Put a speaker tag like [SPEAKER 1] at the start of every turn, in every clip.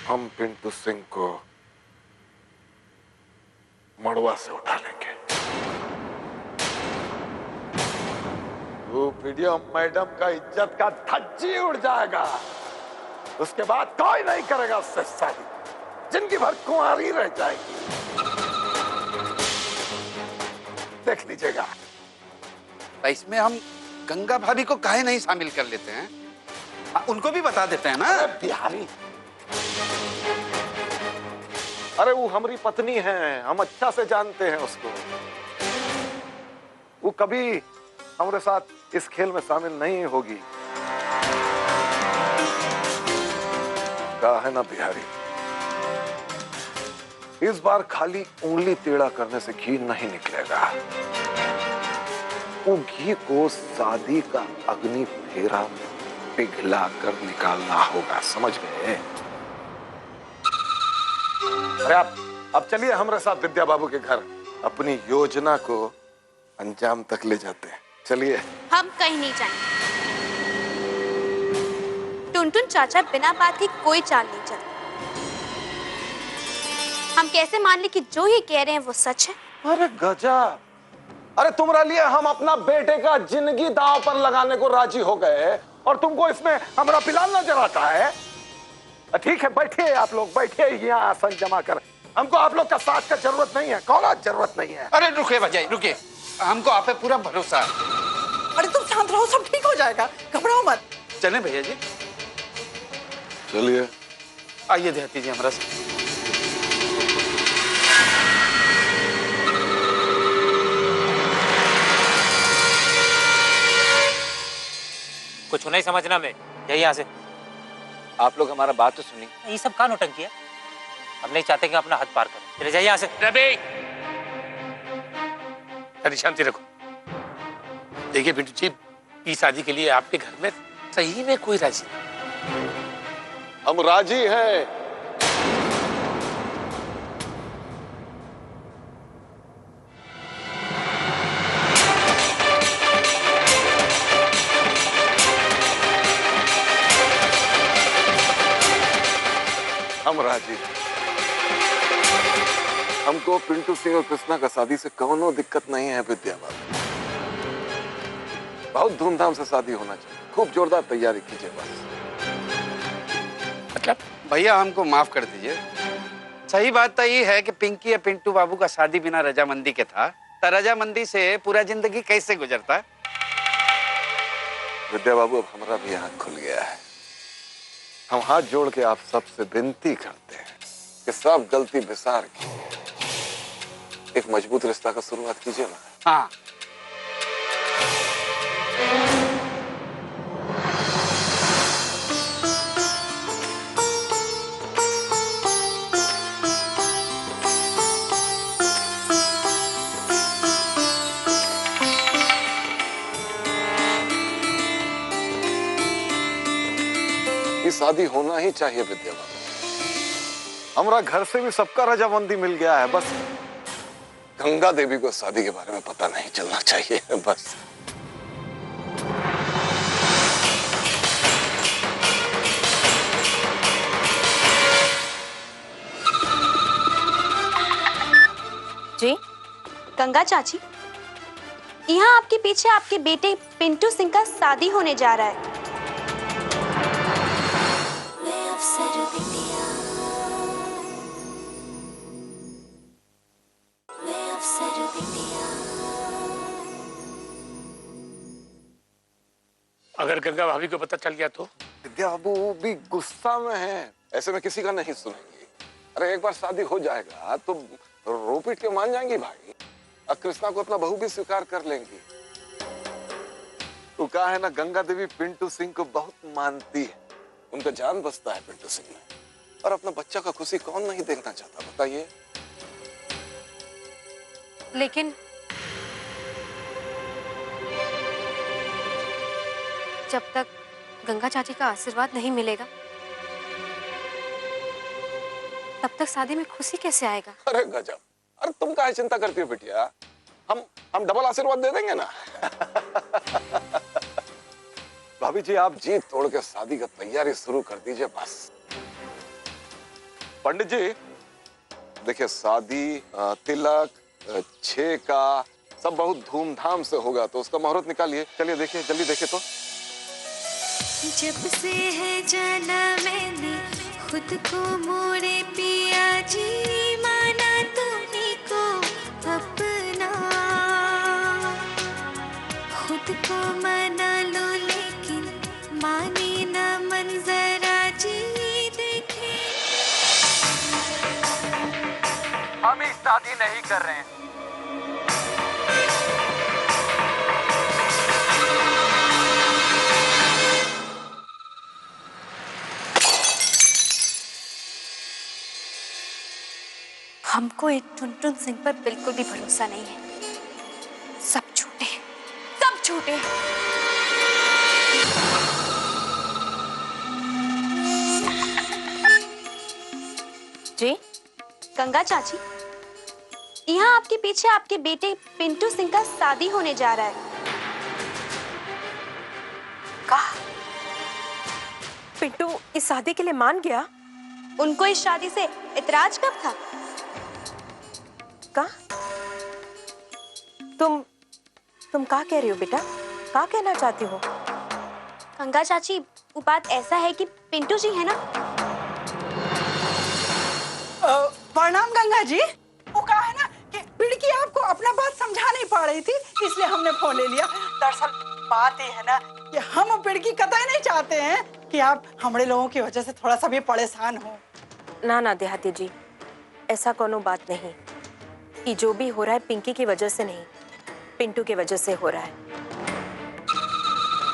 [SPEAKER 1] हम पिंटू सिंह को मड़वा से उठा लेंगे। वो वीडियो मैडम का इज्जत का धज्जी उड़ जाएगा। उसके बाद कोई नहीं करेगा उससे शादी, जिंदगी भर कुंवारी रह जाएगी। देख लीजिएगा।
[SPEAKER 2] इसमें हम गंगा भाभी को काहे नहीं शामिल कर लेते हैं? उनको भी बता देते हैं ना।
[SPEAKER 1] बिहारी, अरे वो हमारी पत्नी है, हम अच्छा से जानते हैं उसको। वो कभी हमारे साथ इस खेल में शामिल नहीं होगी। कहा है ना बिहारी, इस बार खाली उंगली टेढ़ा करने से घी नहीं निकलेगा। वो घी को शादी का अग्नि फेरा पिघला कर निकालना होगा, समझ गए? अरे आप अब चलिए हमारे साथ विद्या बाबू के घर, अपनी योजना को अंजाम तक ले जाते हैं। चलिए।
[SPEAKER 3] हम कहीं नहीं जाएंगे। टुनटुन चाचा बिना बात के कोई चाल नहीं चलते। हम कैसे मान ले कि जो ये कह रहे हैं वो सच है?
[SPEAKER 1] अरे गजब! अरे तुम्हारे लिए हम अपना बेटे का जिंदगी दांव पर लगाने को राजी हो गए और तुमको इसमें हमारा पिलान नजर आता है। ठीक है, बैठिए आप लोग, बैठिए यहाँ आसन जमा कर। हमको आप लोग का साथ का जरूरत नहीं है, कौन जरूरत नहीं है।
[SPEAKER 2] अरे रुके भजाई, रुके, हमको आप पे पूरा भरोसा है।
[SPEAKER 4] अरे तुम शांत रहो, सब ठीक हो जाएगा, घबराओ मत।
[SPEAKER 2] चले भैया जी,
[SPEAKER 1] चलिए।
[SPEAKER 2] आइए देहती जी हमारा साथ।
[SPEAKER 5] कुछ नहीं समझना में, यही यहाँ से।
[SPEAKER 6] आप लोग हमारा बात तो सुनिए।
[SPEAKER 5] ये सब कहाँ नौटंकी है? हम नहीं चाहते कि अपना हद पार करें। चले जाइए यहाँ से।
[SPEAKER 7] रवि, अरे शांति रखो। देखिए पिंटू जी, की शादी के लिए आपके घर में सही में कोई राजी नहीं।
[SPEAKER 1] हम राजी हैं। हम राजी हैं। हमको पिंटू सिंह और कृष्णा का शादी से कोनो दिक्कत नहीं है विद्या बाबू। बहुत धूमधाम से शादी होना चाहिए, खूब जोरदार तैयारी कीजिए बस।
[SPEAKER 7] मतलब
[SPEAKER 2] भैया हमको माफ कर दीजिए। सही बात तो ये है कि पिंकी या पिंटू बाबू का शादी बिना रजामंदी के था, तो रजामंदी से पूरा जिंदगी कैसे गुजरता?
[SPEAKER 1] विद्या बाबू, अब हमारा भी हाथ खुल गया है। हम हाथ जोड़ के आप सबसे विनती करते हैं कि सब गलती विसार की एक मजबूत रिश्ता का शुरुआत कीजिए ना।
[SPEAKER 2] हाँ,
[SPEAKER 1] ये शादी होना ही चाहिए विद्या बाबू। हमारा घर से भी सबका रजामंदी मिल गया है, बस गंगा देवी को शादी के बारे में पता नहीं चलना चाहिए बस।
[SPEAKER 3] जी, गंगा चाची, यहाँ आपके पीछे आपके बेटे पिंटू सिंह का शादी होने जा रहा है।
[SPEAKER 7] अगर गंगा भाभी को पता चल गया तो?
[SPEAKER 1] विद्या बाबू भी गुस्सा में है, ऐसे में किसी का नहीं सुनेंगी। अरे एक बार शादी हो जाएगा तो रो पीट के मान जाएंगी भाई। अब कृष्णा को अपना बहू भी स्वीकार कर लेंगी। तो कहा है ना, गंगा देवी पिंटू सिंह को बहुत मानती है, उनका जान बसता है पिंटू सिंह में, और अपना बच्चा का खुशी कौन नहीं देखना चाहता, बताइए।
[SPEAKER 3] लेकिन जब तक गंगा चाची का आशीर्वाद नहीं मिलेगा तब तक शादी में खुशी कैसे आएगा?
[SPEAKER 1] अरे गजब! अरे तुम काहे चिंता करती हो बिटिया, हम डबल आशीर्वाद दे देंगे ना। भाभी जी आप जीत तोड़ के शादी का तैयारी शुरू कर दीजिए बस। पंडित जी देखिए शादी तिलक छेका सब बहुत धूमधाम से होगा, तो उसका मुहूर्त निकालिए। चलिए देखिए, जल्दी देखिए। तो
[SPEAKER 8] जब से है जाना मैंने खुद को मोरे पिया जी, माना तुम्हीं को अपना, खुद को मना लो लेकिन माने ना मन जरा जी देखे।
[SPEAKER 2] हम इस शादी नहीं कर रहे हैं।
[SPEAKER 3] हमको एक टुनटुन सिंह पर बिल्कुल भी भरोसा नहीं है। सब झूठे, सब झूठे। जी गंगा चाची, यहाँ आपके पीछे आपके बेटे पिंटू सिंह का शादी होने जा रहा है।
[SPEAKER 4] कहा पिंटू इस शादी के लिए मान गया?
[SPEAKER 3] उनको इस शादी से इतराज कब था?
[SPEAKER 4] का तुम क्या कह रही हो बेटा? क्या कहना चाहती हो?
[SPEAKER 3] गंगा चाची वो बात ऐसा है कि पिंटू जी है ना।
[SPEAKER 4] प्रणाम गंगा जी। वो कहा है ना कि पिड़की आपको अपना बात समझा नहीं पा रही थी, इसलिए हमने फोन ले लिया। दरअसल बात ये है ना कि हम पिड़की कतई नहीं चाहते हैं कि आप हमारे लोगों की वजह से थोड़ा सा भी परेशान हो।
[SPEAKER 9] ना ना देहाती जी, ऐसा कोनो बात नहीं। ये जो भी हो रहा है पिंकी की वजह से नहीं, पिंटू की वजह से हो रहा है।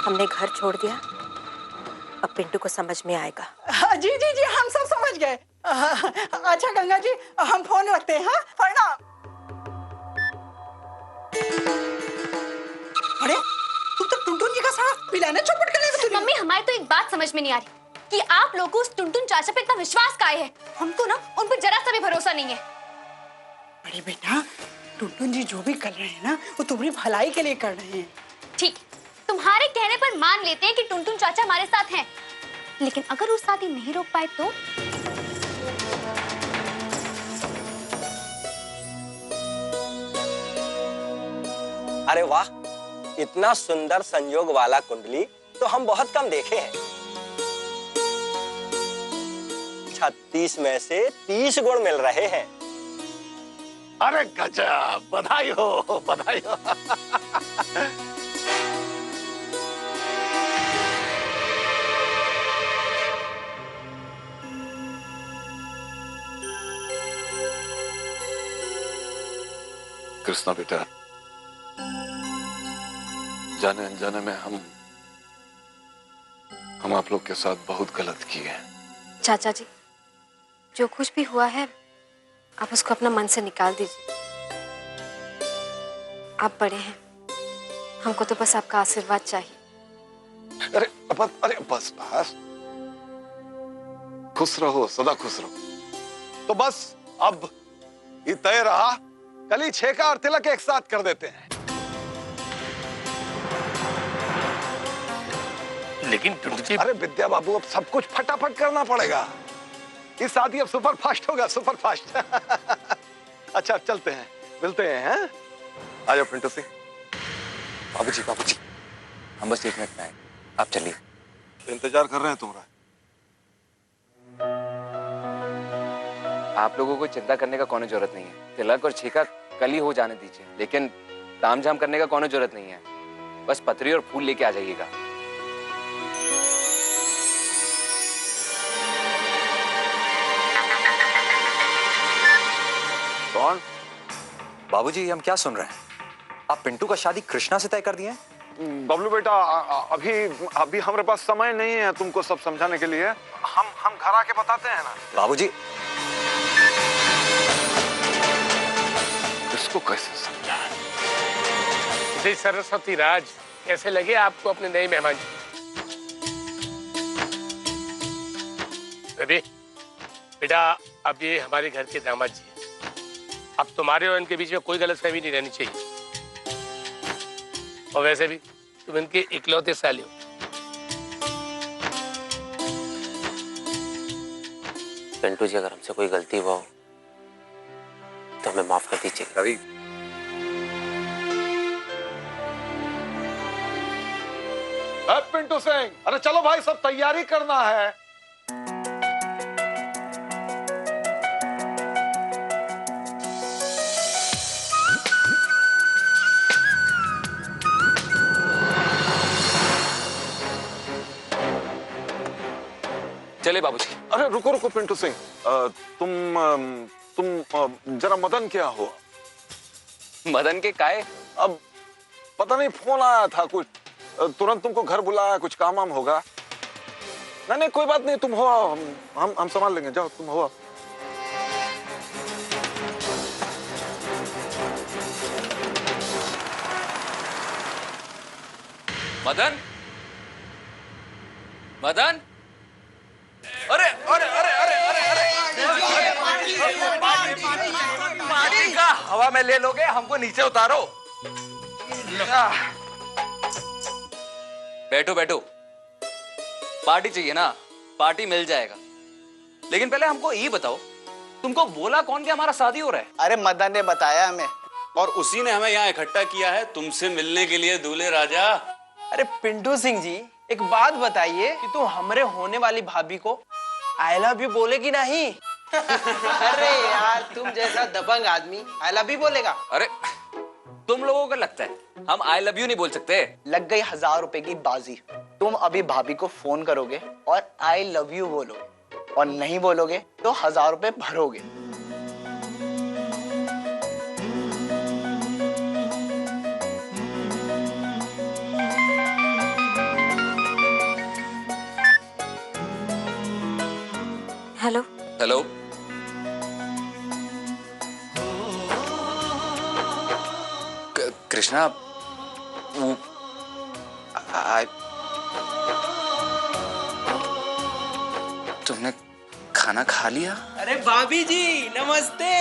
[SPEAKER 9] हमने घर छोड़ दिया, अब पिंटू को समझ में आएगा।
[SPEAKER 4] जी जी जी हम सब समझ गए। अच्छा गंगा जी हम फोन रखते हैं। हाँ प्रणाम। अरे तुम तो टुनटुन जी का सारा पिलाने चौपट कर रहे हो।
[SPEAKER 3] मम्मी हमारी तो एक बात समझ में नहीं आ रही कि आप लोगों को उस टुनटुन चाचा पे इतना विश्वास काहे है। हमको ना उन पर जरा सा भी भरोसा नहीं है।
[SPEAKER 4] अरे बेटा टुनटुन जी जो भी कर रहे हैं ना वो तुम्हारी भलाई के लिए कर रहे हैं।
[SPEAKER 3] ठीक, तुम्हारे कहने पर मान लेते हैं कि टुनटुन चाचा हमारे साथ हैं, लेकिन अगर वो शादी नहीं रोक पाए तो?
[SPEAKER 10] अरे वाह, इतना सुंदर संयोग वाला कुंडली तो हम बहुत कम देखे हैं। 36 में से 30 गुण मिल रहे हैं।
[SPEAKER 1] अरे गजब, बधाई हो, बधाई हो। कृष्णा बेटा, जाने अनजाने में हम आप लोग के साथ बहुत गलत किए हैं।
[SPEAKER 3] चाचा जी जो कुछ भी हुआ है आप उसको अपना मन से निकाल दीजिए। आप बड़े हैं, हमको तो बस आपका आशीर्वाद चाहिए।
[SPEAKER 1] अरे बस बस, खुश रहो, सदा खुश रहो। तो बस अब ये तय रहा, कल ही छेका और तिलक एक साथ कर देते हैं।
[SPEAKER 7] लेकिन टुनटुन जी,
[SPEAKER 1] अरे विद्या बाबू अब सब कुछ फटाफट करना पड़ेगा। ये शादी अब सुपर फास्ट होगा, सुपर फास्ट। अच्छा चलते हैं, मिलते हैं। आ जाओ पिंटू सिंह।
[SPEAKER 6] बाबूजी, हम बस 1 मिनट में आए, आप चलिए।
[SPEAKER 1] इंतजार कर रहे हैं तुम्हारा।
[SPEAKER 6] आप लोगों को चिंता करने का कोनो जरूरत नहीं है। तिलक और छेका कल ही हो जाने दीजिए, लेकिन तामझाम करने का कोनो जरूरत नहीं है। बस पत्री और फूल लेके आ जाइएगा।
[SPEAKER 11] कौन? बाबूजी हम क्या सुन रहे हैं? आप पिंटू का शादी कृष्णा से तय कर दिए?
[SPEAKER 1] बबलू बेटा अभी हमारे पास समय नहीं है तुमको सब समझाने के लिए। हम घर आके बताते हैं ना।
[SPEAKER 11] बाबूजी
[SPEAKER 1] इसको कैसे समझाएं?
[SPEAKER 7] जय सरस्वती राज, कैसे लगे आपको अपने नए मेहमान जी? बेबी बेटा, अब ये हमारे घर के दामाद जी हैं। अब तुम्हारे और इनके बीच में कोई गलतफहमी नहीं रहनी चाहिए। और वैसे भी तुम इनके इकलौते साले हो,
[SPEAKER 5] पिंटू जी, अगर हमसे कोई गलती हुआ हो तो हमें माफ कर दीजिए।
[SPEAKER 11] रवि,
[SPEAKER 1] पिंटू सिंह, अरे चलो भाई, सब तैयारी करना है।
[SPEAKER 6] चले बाबूजी।
[SPEAKER 1] अरे रुको रुको पिंटू सिंह, तुम जरा मदन क्या हुआ?
[SPEAKER 6] मदन के काहे?
[SPEAKER 1] अब पता नहीं, फोन आया था कुछ, तुरंत तुमको घर बुलाया, कुछ काम वाम होगा। नहीं नहीं कोई बात नहीं, तुम हो, हम संभाल लेंगे, जाओ तुम हो।
[SPEAKER 6] मदन, मदन, अरे अरे अरे अरे अरे अरे पार्टी का हवा में ले लोगे, हमको नीचे उतारो। बैठो बैठो, पार्टी चाहिए ना, पार्टी मिल जाएगा, लेकिन पहले हमको ये बताओ, तुमको बोला कौन कि हमारा शादी हो रहा है?
[SPEAKER 10] अरे मदन ने बताया हमें,
[SPEAKER 12] और उसी ने हमें यहाँ इकट्ठा किया है तुमसे मिलने के लिए, दूल्हे राजा।
[SPEAKER 10] अरे पिंटू सिंह जी, एक बात बताइए कि तुम हमारे होने वाली भाभी को आई लव यू बोलेगी नहीं? अरे यार, तुम जैसा दबंग आदमी आई लव यू बोलेगा?
[SPEAKER 6] अरे तुम लोगों को लगता है हम आई लव यू नहीं बोल सकते?
[SPEAKER 10] लग गई 1000 रुपए की बाजी। तुम अभी भाभी को फोन करोगे और आई लव यू बोलोगे, और नहीं बोलोगे तो 1000 रुपए भरोगे।
[SPEAKER 9] हेलो
[SPEAKER 6] हेलो, कृष्णा, वो तुमने खाना खा लिया?
[SPEAKER 10] अरे भाभी जी नमस्ते।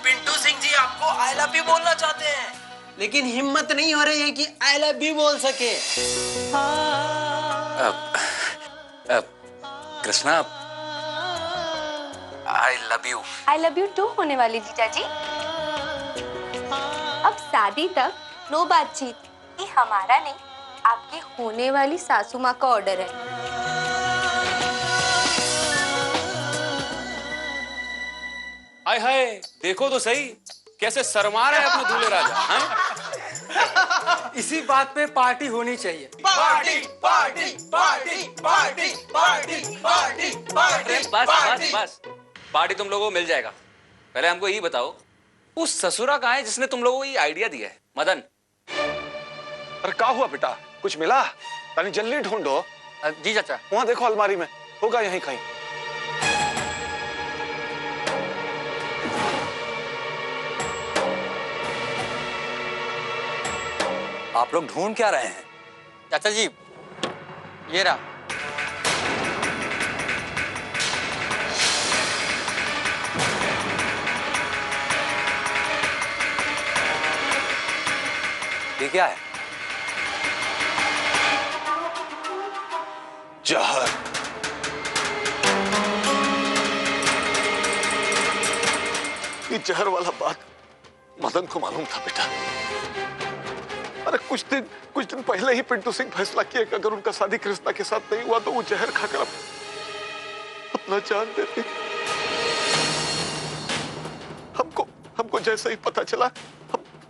[SPEAKER 10] पिंटू सिंह जी आपको आई लव यू बोलना चाहते हैं, लेकिन हिम्मत नहीं हो रही है कि आई लव यू बोल सके।
[SPEAKER 6] Krishna, I
[SPEAKER 3] love you too होने वाली जीजा जी। अब शादी तक नो बातचीत, ये हमारा नहीं, आपकी होने वाली सासू माँ का ऑर्डर है।
[SPEAKER 12] हाय हाय, देखो तो सही कैसे शर्मा रहा है अपने दूल्हे राजा। हाँ?
[SPEAKER 10] इसी बात पे पार्टी होनी चाहिए।
[SPEAKER 12] Party party party party party party party.
[SPEAKER 6] बस पार्टी तुम लोगों को मिल जाएगा। पहले हमको ये बताओ, उस ससुरा कहाँ है जिसने तुम लोगों को ये आइडिया दिया है? मदन।
[SPEAKER 1] अरे क्या हुआ बेटा, कुछ मिला? तनी जल्दी ढूंढो।
[SPEAKER 2] जी चाचा।
[SPEAKER 1] वहां देखो, अलमारी में होगा, यहीं कहीं।
[SPEAKER 11] आप लोग ढूंढ क्या रहे हैं?
[SPEAKER 2] चाचा जी, ये रहा।
[SPEAKER 11] ये क्या है?
[SPEAKER 1] जहर। ये जहर वाला बात मदन को मालूम था बेटा। अरे कुछ दिन पहले ही पिंटू सिंह फैसला किया कि अगर उनका शादी कृष्णा के साथ नहीं हुआ तो वो जहर खाकर अपना जान देते। हमको जैसे ही पता चला,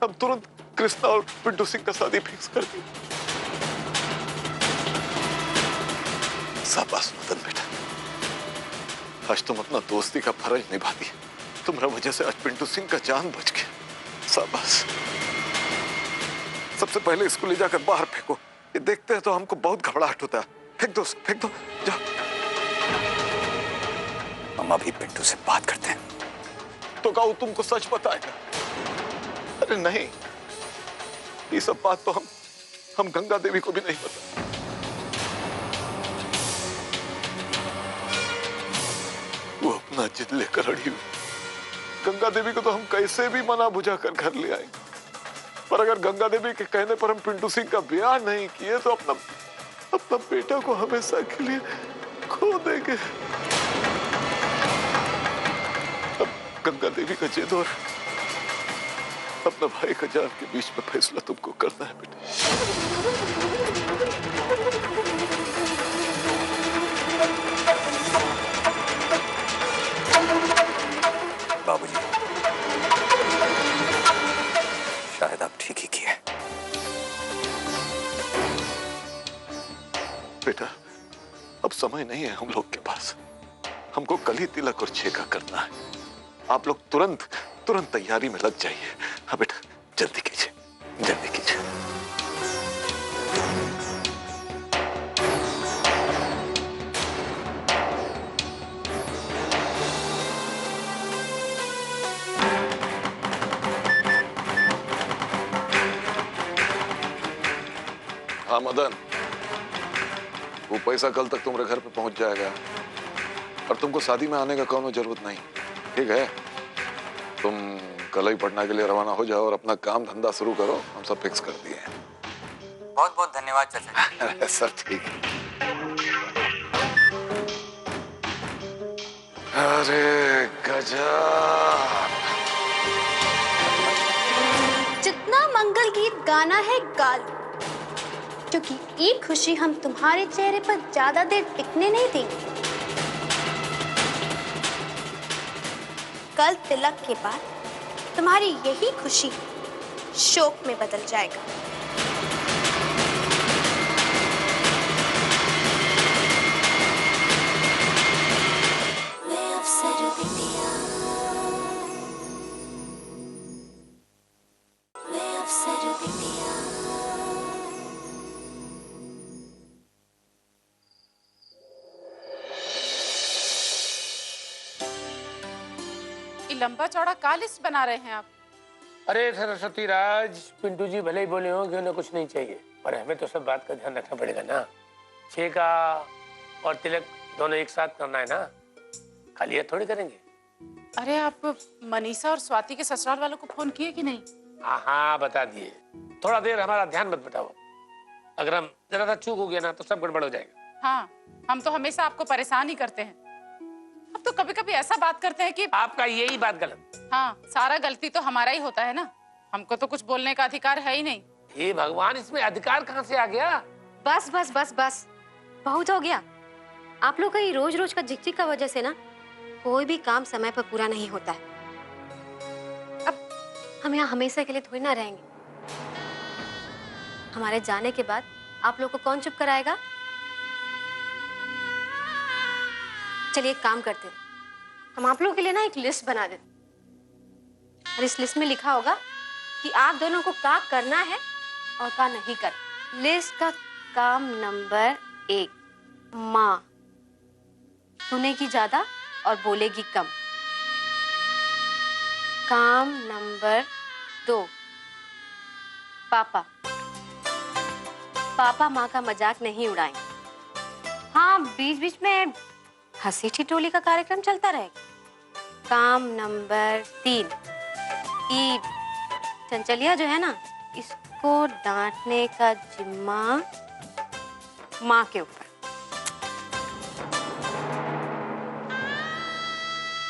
[SPEAKER 1] हम तुरंत कृष्णा और पिंटू सिंह का शादी फिक्स कर दी। शाबाश मदन बेटा, आज तुम अपना दोस्ती का फर्ज निभा दिया। तुम्हारा वजह से आज पिंटू सिंह का जान बच गया। शाबाश। सबसे पहले इसको ले जाकर बाहर फेंको, ये देखते हैं तो हमको बहुत घबराहट होता है। फेंक दो, जाओ।
[SPEAKER 11] हम अभी पिंटू से बात करते हैं।
[SPEAKER 1] तो क्या वो तुमको सच बताएगा? अरे नहीं, ये सब बात तो हम गंगा देवी को भी नहीं पता। वो अपना जिद लेकर अड़ी हुई। गंगा देवी को तो हम कैसे भी मना बुझा कर घर ले आएंगे, पर अगर गंगा देवी के कहने पर हम पिंटू सिंह का ब्याह नहीं किए तो अपना बेटा को हमेशा के लिए खो देंगे। गंगा देवी का जिद और अपना भाई का जान के बीच में फैसला तुमको करना है बेटा।
[SPEAKER 11] बाबूजी, शायद आप ठीक ही किए।
[SPEAKER 1] बेटा, अब समय नहीं है हम लोग के पास। हमको कल ही तिलक और छेका करना है। आप लोग तुरंत तुरंत तैयारी में लग जाइए। हाँ बेटा, जल्दी कीजिए, जल्दी कीजिए। हाँ मदन, वो पैसा कल तक तुम्हारे घर पे पहुंच जाएगा और तुमको शादी में आने का कोनो जरूरत नहीं, ठीक है? तुम कल ही पटना के लिए रवाना हो जाओ और अपना काम धंधा शुरू करो। हम सब फिक्स कर दिए हैं।
[SPEAKER 13] बहुत बहुत धन्यवाद चाचा जी।
[SPEAKER 1] सब ठीक है। अरे गजब!
[SPEAKER 3] जितना मंगल गीत गाना है गा लो, क्योंकि ये खुशी हम तुम्हारे चेहरे पर ज्यादा देर टिकने नहीं देंगे। कल तिलक के बाद तुम्हारी यही खुशी शोक में बदल जाएगा।
[SPEAKER 8] मैं अफसर बिटिया, मैं अफसर बिटिया।
[SPEAKER 14] लंबा चौड़ा का लिस्ट बना रहे हैं आप?
[SPEAKER 7] अरे सरस्वती राज, पिंटू जी भले ही बोले हो कि उन्हें कुछ नहीं चाहिए, पर हमें तो सब बात का ध्यान रखना पड़ेगा ना। छेका और तिलक दोनों एक साथ करना है ना, खाली हाथ थोड़ी करेंगे।
[SPEAKER 14] अरे आप मनीषा और स्वाति के ससुराल वालों को फोन किए कि नहीं?
[SPEAKER 7] हाँ बता दिए। थोड़ा देर हमारा ध्यान मत बटाओ, अगर हम जरा सा चूक हो गया ना तो सब गड़बड़ हो जाएगा।
[SPEAKER 14] हाँ, हम तो हमेशा आपको परेशान ही करते हैं। अब तो कभी कभी ऐसा बात करते हैं कि
[SPEAKER 7] आपका यही बात गलत।
[SPEAKER 14] हाँ, सारा गलती तो हमारा ही होता है ना, हमको तो कुछ बोलने का अधिकार है ही नहीं।
[SPEAKER 7] हे भगवान, इसमें अधिकार कहाँ से आ गया?
[SPEAKER 9] बस बस बस बस, बहुत हो गया। आप लोग का ये रोज रोज का झिकझिक का वजह से ना कोई भी काम समय पर पूरा नहीं होता है। अब हम यहाँ हमेशा के लिए थोड़ी ना रहेंगे। हमारे जाने के बाद आप लोग को कौन चुप कराएगा? चलिए एक काम करते हैं, हम आप लोगों के लिए ना एक लिस्ट बना देते और इस लिस्ट में लिखा होगा कि आप दोनों को क्या करना है और क्या नहीं करना। लिस्ट का काम नंबर 1, माँ सुनेगी ज्यादा और बोलेगी कम। काम नंबर 2, पापा पापा माँ का मजाक नहीं उड़ाएंगे। हाँ, बीच बीच में हंसी ठिठोली का कार्यक्रम चलता रहेगा। काम नंबर 3, ई चंचलिया जो है ना, इसको डांटने का जिम्मा माँ के ऊपर।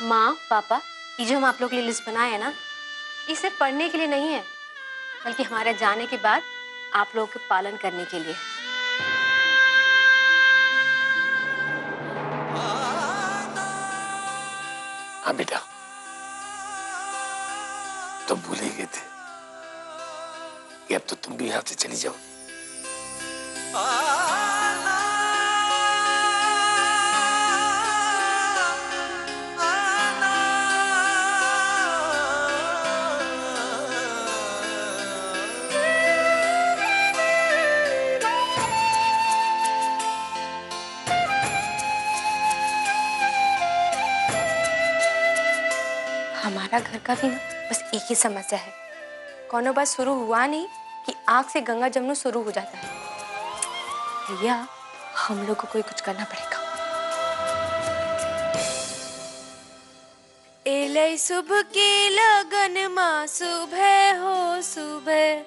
[SPEAKER 9] माँ पापा, ये जो हम आप लोग के लिए लिस्ट बनाए है ना, इसे पढ़ने के लिए नहीं है, बल्कि हमारे जाने के बाद आप लोगों के पालन करने के लिए।
[SPEAKER 7] हाँ बेटा, तो भूल ही गए थे कि अब तो तुम भी यहाँ से चली जाओ।
[SPEAKER 9] हमारा घर का भी ना बस एक ही समस्या है, कोनो बात शुरू हुआ नहीं कि आग से गंगा जमना शुरू हो जाता है। भैया, हम लोग को कोई कुछ करना पड़ेगा।
[SPEAKER 8] एलै सुबह के लगन माँ, सुबह हो सुबह,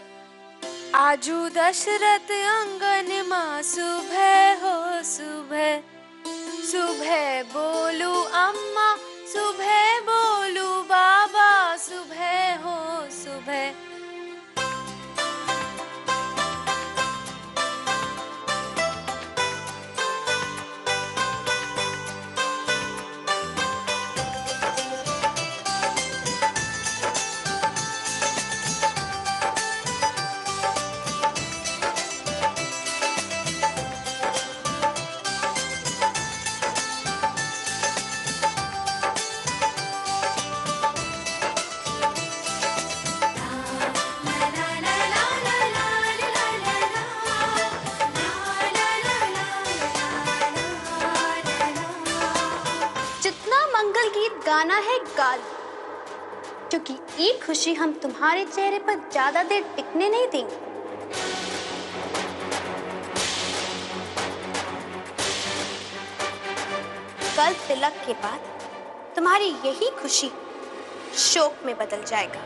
[SPEAKER 8] आजू दशरथ अंगन माँ, सुबह हो सुबह, सुबह बोलू अम्मा, सुबह बोलू बा,
[SPEAKER 3] गाना है गाल, क्योंकि ये खुशी हम तुम्हारे चेहरे पर ज्यादा देर टिकने नहीं देंगे। कल तिलक के बाद तुम्हारी यही खुशी शोक में बदल जाएगा।